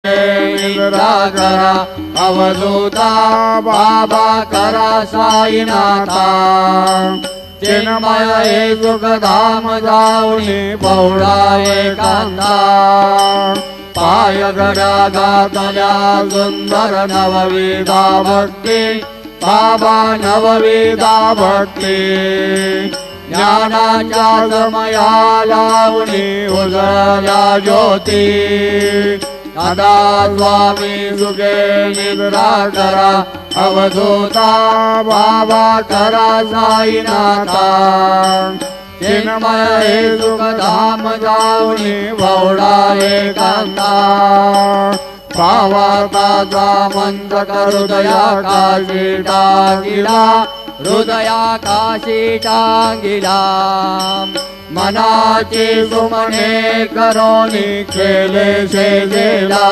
निद्रा करा अवधूता बाबा करा साईनाथा चिन्मय हे सुखधाम जाऊनी पौळा एकांता पाय घड्या घातल्या सुंदर नवविधा भक्ती बाबा नवविधा भक्ती ज्ञानाच्या समया लावणी उजळल्या ज्योती सदा स्वामी सुखे निद्रा करा अवधूता बाबा करा साईनाथा चिन्मय हे सुखधाम जाऊनी पौळा एकांता भावार्थाचा मंत्र हृदयाकाशी टांगिला हृदयाकाशी टांगिला मनाची सुमने करोनी केले सेवेला